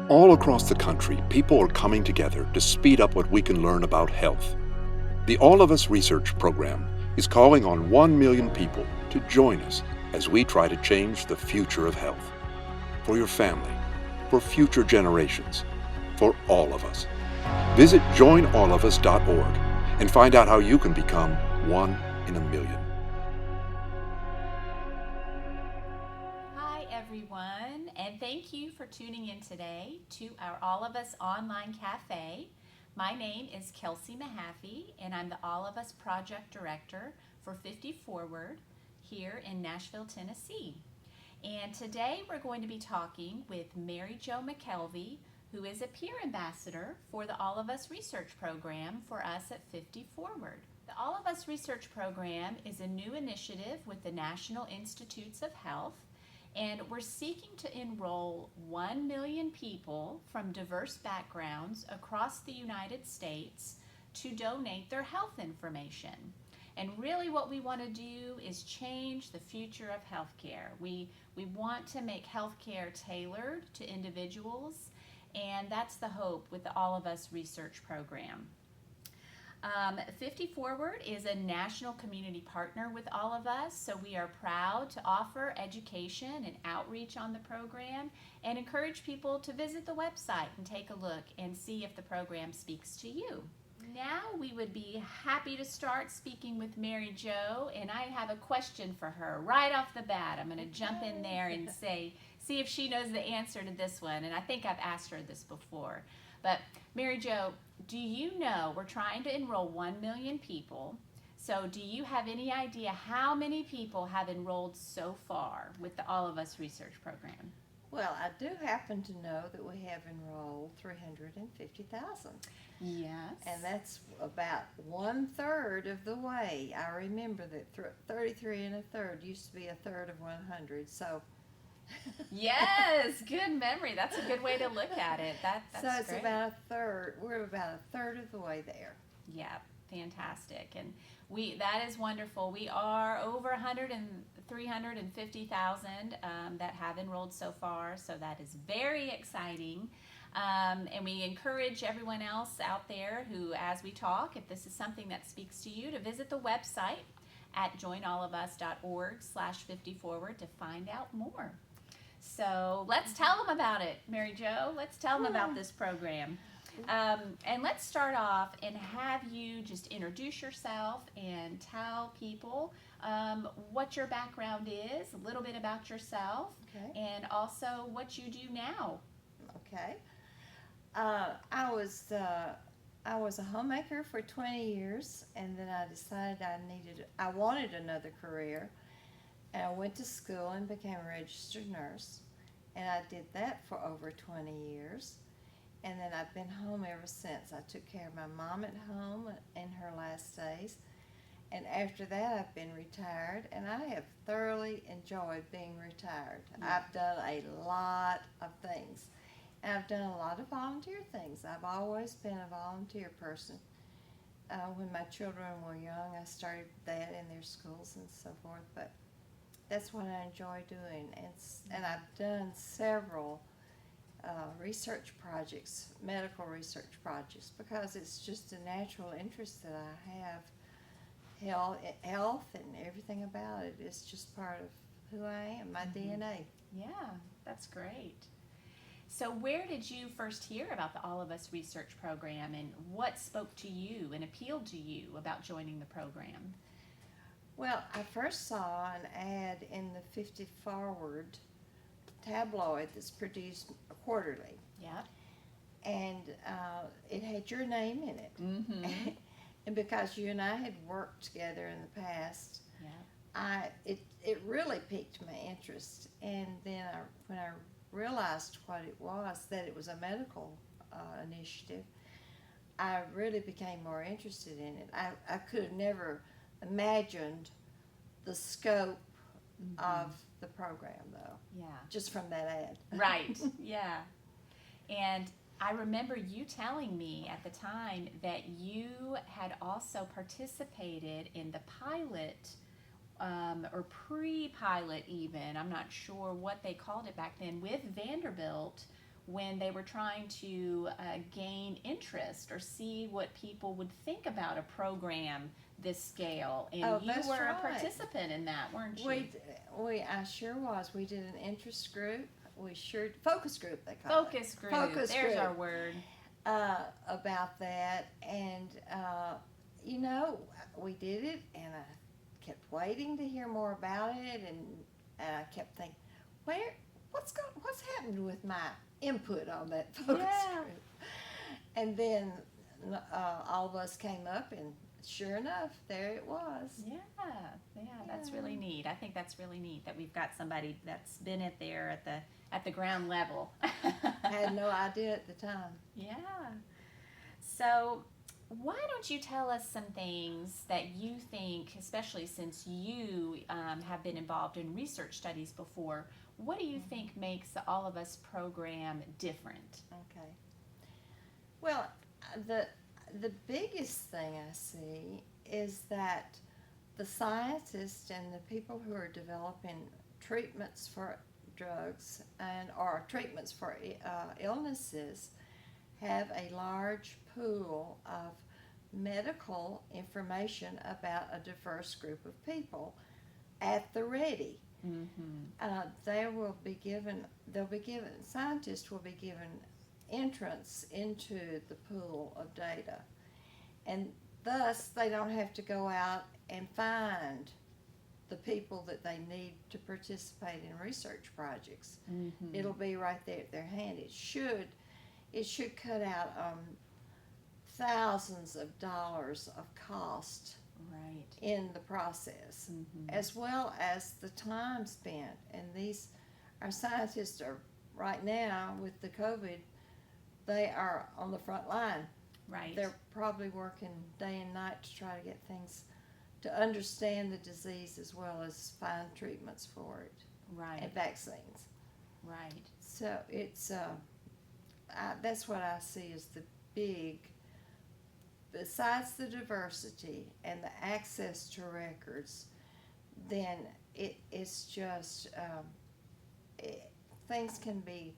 All across the country, people are coming together to speed up what we can learn about health. The All of Us Research Program is calling on 1 million people to join us as we try to change the future of health. For your family, for future generations, for all of us. Visit joinallofus.org and find out how you can become one in a million. Hi everyone, and thank you for tuning in today to our All of Us Online Cafe. My name is Kelsey Mahaffey, and I'm the All of Us Project Director for 50 Forward here in Nashville, Tennessee. And today we're going to be talking with Mary Jo McKelvey, who is a peer ambassador for the All of Us Research Program for us at 50 Forward. The All of Us Research Program is a new initiative with the National Institutes of Health, and we're seeking to enroll 1 million people from diverse backgrounds across the United States to donate their health information. And really what we want to do is change the future of healthcare. We want to make healthcare tailored to individuals, and that's the hope with the All of Us Research Program. 50 Forward is a national community partner with All of Us, so we are proud to offer education and outreach on the program and encourage people to visit the website and take a look and see if the program speaks to you. Now we would be happy to start speaking with Mary Jo, and I have a question for her right off the bat. I'm going to jump in there and see if she knows the answer to this one, and I think I've asked her this before. But Mary Jo, do you know we're trying to enroll 1 million people, so do you have any idea how many people have enrolled so far with the All of Us Research Program? Well, I do happen to know that we have enrolled 350,000. Yes. And that's about 1/3 of the way. I remember that 33 1/3 used to be 1/3 of 100, so. Yes, good memory. That's a good way to look at it. That's so it's great. about 1/3. We're about 1/3 of the way there. Yeah, fantastic. And that is wonderful. We are over 350,000 that have enrolled so far, so that is very exciting. And we encourage everyone else out there who, as we talk, if this is something that speaks to you, to visit the website at joinallofus.org/50forward to find out more. So let's tell them about it, Mary Jo. Let's tell them about this program. And let's start off and have you just introduce yourself and tell people what your background is, a little bit about yourself, Okay. and also what you do now. Okay. I was a homemaker for 20 years, and then I decided I wanted another career. And I went to school and became a registered nurse, and I did that for over 20 years. And then I've been home ever since. I took care of my mom at home in her last days, and after that I've been retired, and I have thoroughly enjoyed being retired. Yeah. I've done a lot of things, and I've done a lot of volunteer things. I've always been a volunteer person. When my children were young, I started that in their schools and so forth, but that's what I enjoy doing, and I've done several research projects, medical research projects, because it's just a natural interest that I have. Health and everything about it is just part of who I am, my DNA. Yeah, that's great. So where did you first hear about the All of Us Research Program, and what spoke to you and appealed to you about joining the program? Well, I first saw an ad in the 50 Forward tabloid that's produced quarterly, Yeah. and it had your name in it. Mm-hmm. And because you and I had worked together in the past, Yeah. it really piqued my interest. And then when I realized what it was, that it was a medical initiative, I really became more interested in it. I could have never imagined the scope of the program, though, Yeah. just from that ad. Right. Yeah. And I remember you telling me at the time that you had also participated in the pilot or pre-pilot even, I'm not sure what they called it back then, with Vanderbilt, when they were trying to gain interest or see what people would think about a program this scale. And Oh, you that's were a right. participant in that, weren't you? I sure was. We did an interest group. Focus group they call it. Focus group. Focus There's group. our word. About that, and we did it, and I kept waiting to hear more about it, and I kept thinking, what's happened with my input on that focus group? And then all of us came up, and sure enough, there it was. Yeah, that's really neat. I think that's really neat that we've got somebody that's been there at the ground level. I had no idea at the time. Yeah. So why don't you tell us some things that you think, especially since you have been involved in research studies before, what do you think makes the All of Us program different? Okay. Well, the biggest thing I see is that the scientists and the people who are developing treatments for drugs or treatments for illnesses have a large pool of medical information about a diverse group of people at the ready. Mm-hmm. Scientists will be given entrance into the pool of data, and thus they don't have to go out and find the people that they need to participate in research projects. Mm-hmm. It'll be right there at their hand. It should cut out thousands of dollars of cost Right. in the process, Mm-hmm. as well as the time spent. And our scientists are right now with the COVID, they are on the front line. Right. They're probably working day and night to try to get things to understand the disease as well as find treatments for it Right. and vaccines. Right. So it's that's what I see as the big. Besides the diversity and the access to records, then it's just things can be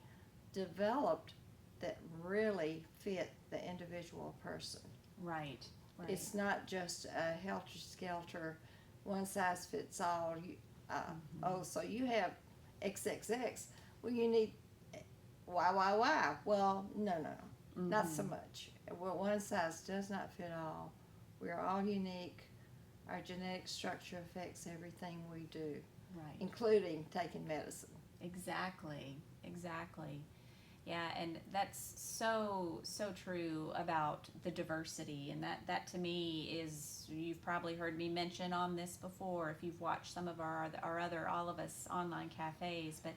developed that really fit the individual person. Right. Right. It's not just a helter-skelter, one-size-fits-all. So you have XXX. Well, you need Y. Well, no, Mm-hmm. not so much. Well, one size does not fit all. We're all unique. Our genetic structure affects everything we do, Right. including taking medicine. Exactly. Yeah, and that's so true about the diversity, and that to me is, you've probably heard me mention on this before if you've watched some of our other All of Us online cafes, but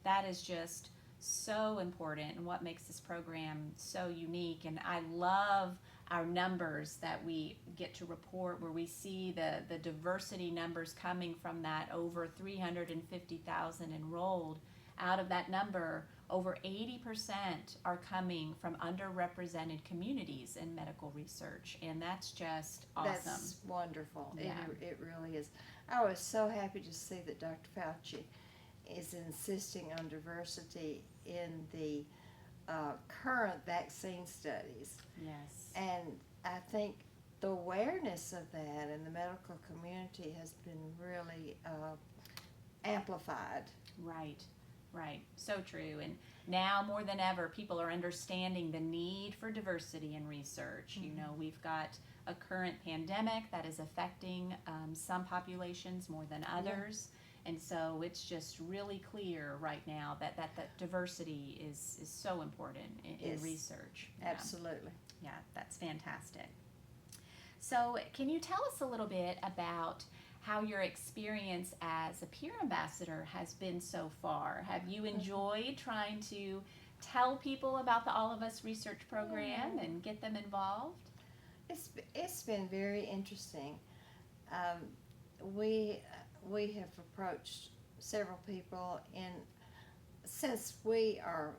that is just so important and what makes this program so unique. And I love our numbers that we get to report, where we see the diversity numbers coming from that over 350,000 enrolled. Out of that number, over 80% are coming from underrepresented communities in medical research, and that's just awesome. That's wonderful. Yeah. It really is. I was so happy to see that Dr. Fauci is insisting on diversity in the current vaccine studies. Yes. And I think the awareness of that in the medical community has been really amplified. Right. So true. And now more than ever, people are understanding the need for diversity in research. Mm-hmm. You know, we've got a current pandemic that is affecting some populations more than others. And so it's just really clear right now that diversity is so important in research. Yeah. Absolutely. Yeah, that's fantastic. So can you tell us a little bit about how your experience as a peer ambassador has been so far? Have you enjoyed trying to tell people about the All of Us research program and get them involved? It's been very interesting. We have approached several people, and since we are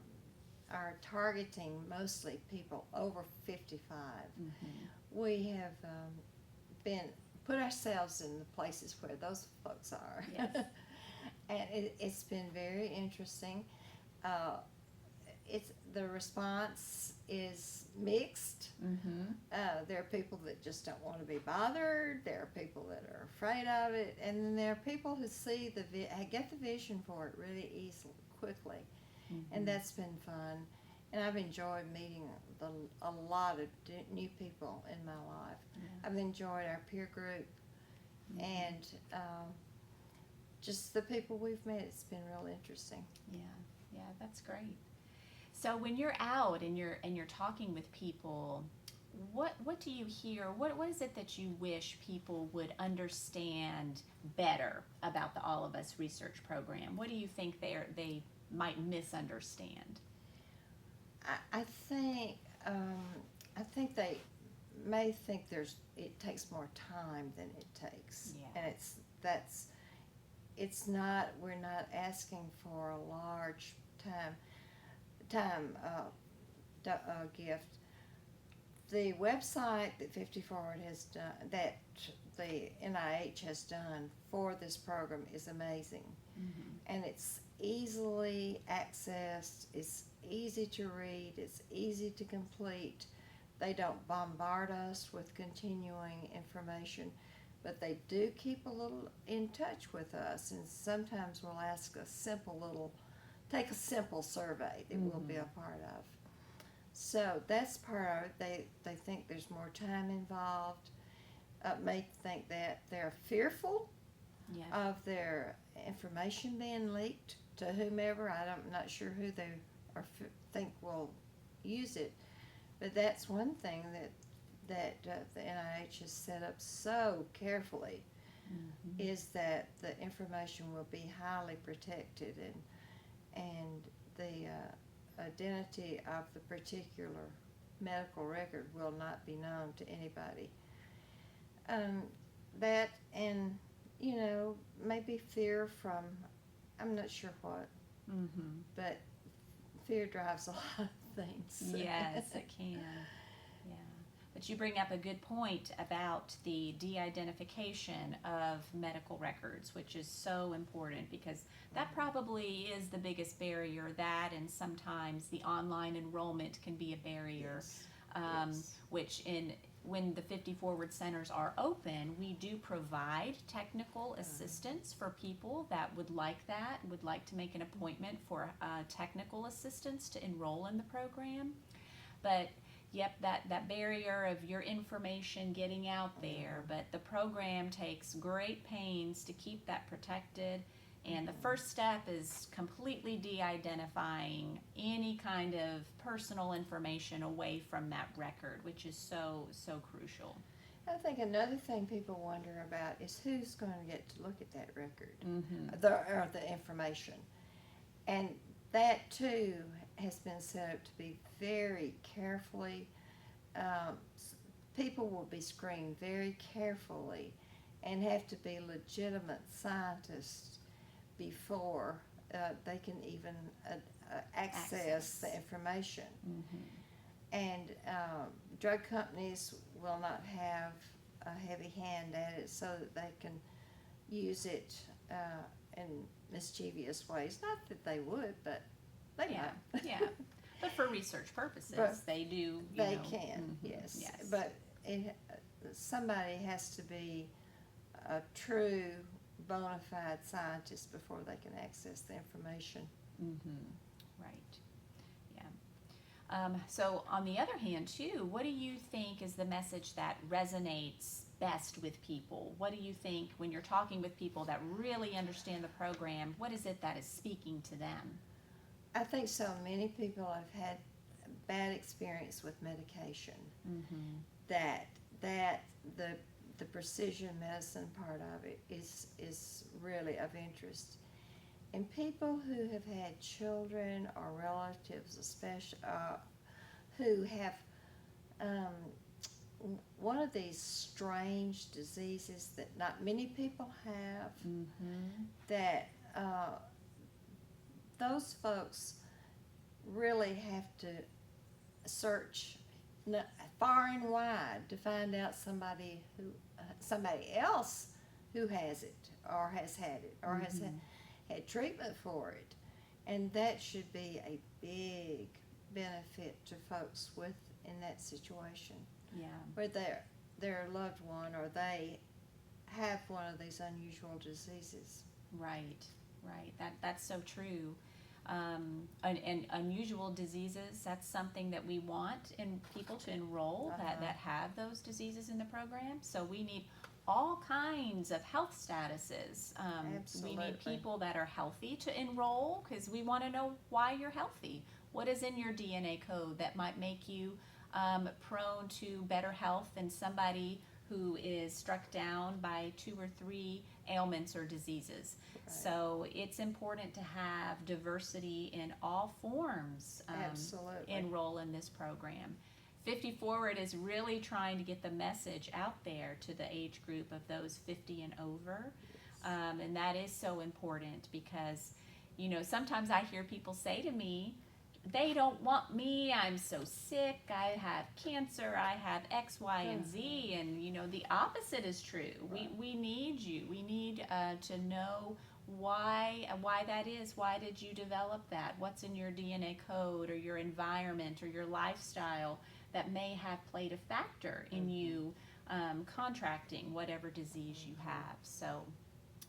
targeting mostly people over 55, we have put ourselves in the places where those folks are. Yes. And it's been very interesting. the response is mixed. Mm-hmm. There are people that just don't want to be bothered. There are people that are afraid of it, and then there are people who see get the vision for it really easily, quickly, Mm-hmm. and that's been fun. And I've enjoyed meeting a lot of new people in my life. Yeah. I've enjoyed our peer group, Mm-hmm. and just the people we've met. It's been real interesting. Yeah, that's great. So when you're out and you're talking with people, what do you hear? What is it that you wish people would understand better about the All of Us research program? What do you think they might misunderstand? I think they may think it takes more time than it takes, Yeah. and it's not. We're not asking for a large time gift. The website that 50 Forward has done, that the NIH has done for this program, is amazing, Mm-hmm. and it's easily accessed. It's easy to read. It's easy to complete. They don't bombard us with continuing information, but they do keep a little in touch with us, and sometimes we'll take a simple survey that we'll be a part of. So that's part of it. They think there's more time involved. May think that they're fearful Yeah. of their information being leaked to whomever. I'm not sure who they think will use it, but that's one thing that the NIH has set up so carefully, Mm-hmm. is that the information will be highly protected, and the identity of the particular medical record will not be known to anybody. That, and maybe fear from, I'm not sure what, Mm-hmm. but fear drives a lot of things. Yes, it can. Yeah. But you bring up a good point about the de-identification of medical records, which is so important, because that probably is the biggest barrier. That, and sometimes the online enrollment can be a barrier. Yes. Yes. Which when the 50 Forward centers are open, we do provide technical assistance for people that would like to make an appointment for technical assistance to enroll in the program. But yep, that barrier of your information getting out there, but the program takes great pains to keep that protected. And the first step is completely de-identifying any kind of personal information away from that record, which is so crucial. I think another thing people wonder about is who's going to get to look at that record, Mm-hmm. the information. And that too has been set up to be very carefully, people will be screened very carefully and have to be legitimate scientists before they can even access the information. Mm-hmm. And drug companies will not have a heavy hand at it, so that they can use it in mischievous ways. Not that they would, but they might. Yeah. But for research purposes, they do. They can, Mm-hmm. yes. Yes. But somebody has to be a true bona fide scientist before they can access the information. Mm-hmm. Right. Yeah. So on the other hand, too, what do you think is the message that resonates best with people? What do you think when you're talking with people that really understand the program? What is it that is speaking to them? I think so many people have had bad experience with medication. Mm-hmm. That the precision medicine part of it is really of interest. And people who have had children or relatives, especially who have one of these strange diseases that not many people have, Mm-hmm. that those folks really have to search far and wide to find out somebody else who has it or has had it or has had treatment for it. And that should be a big benefit to folks in that situation Yeah. where their loved one or they have one of these unusual diseases. Right, right. That's so true. And unusual diseases, that's something that we want in people to enroll that have those diseases in the program. So we need all kinds of health statuses. We need Absolutely. people that are healthy to enroll because we want to know why you're healthy. What is in your DNA code that might make you prone to better health than somebody who is struck down by 2 or 3 ailments or diseases. Right. So it's important to have diversity in all forms Absolutely. enroll in this program. 50 Forward is really trying to get the message out there to the age group of those 50 and over. And that is so important because, you know, sometimes I hear people say to me, they don't want me, I'm so sick, I have cancer, I have X, Y, and Z, and you know, the opposite is true. Right. We need you. We need to know why that is. Why did you develop that? What's in your DNA code or your environment or your lifestyle that may have played a factor in you contracting whatever disease you have. So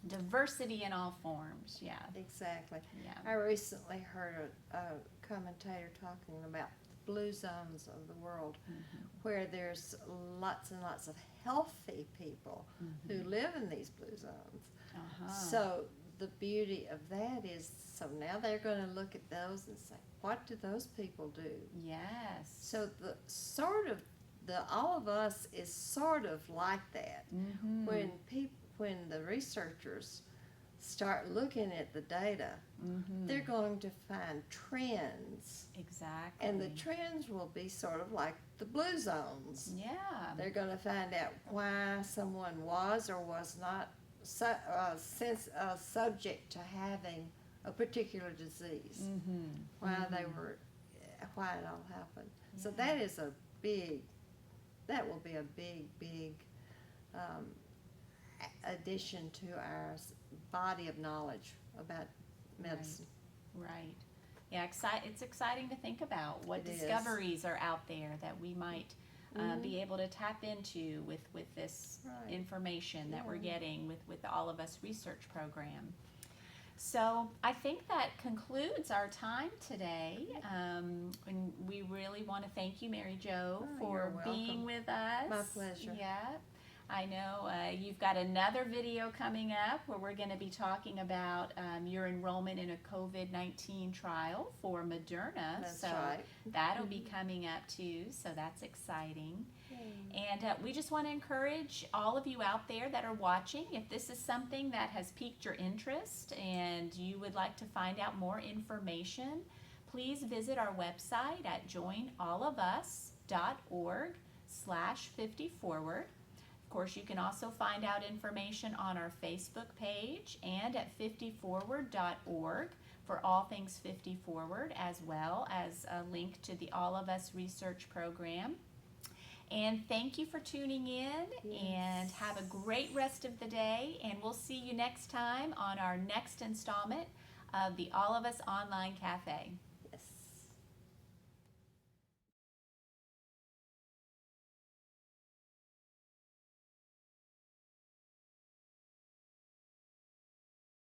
diversity in all forms, yeah. Exactly. Yeah. I recently heard a commentator talking about the blue zones of the world where there's lots and lots of healthy people who live in these blue zones. So the beauty of that is, so now they're going to look at those and say, what do those people do? Yes. So all of us is sort of like that. When the researchers start looking at the data, they're going to find trends. Exactly. And the trends will be sort of like the blue zones. Yeah. They're going to find out why someone was or was not subject to having a particular disease. Why it all happened. Yeah. So that will be a big addition to our body of knowledge about medicine. Right. Yeah, it's exciting to think about what It is. discoveries are out there that we might be able to tap into with this information that we're getting with the All of Us research program. So I think that concludes our time today. And we really want to thank you, Mary Jo, for you're being welcome. with us. My pleasure. Yeah. I know you've got another video coming up where we're going to be talking about your enrollment in a COVID-19 trial for Moderna. That's so right. that'll be coming up too, so that's exciting. And we just want to encourage all of you out there that are watching, if this is something that has piqued your interest and you would like to find out more information, please visit our website at joinallofus.org/50forward. Of course, you can also find out information on our Facebook page and at 50forward.org for all things 50 Forward, as well as a link to the All of Us research program. And thank you for tuning in, and have a great rest of the day, and we'll see you next time on our next installment of the All of Us Online Cafe.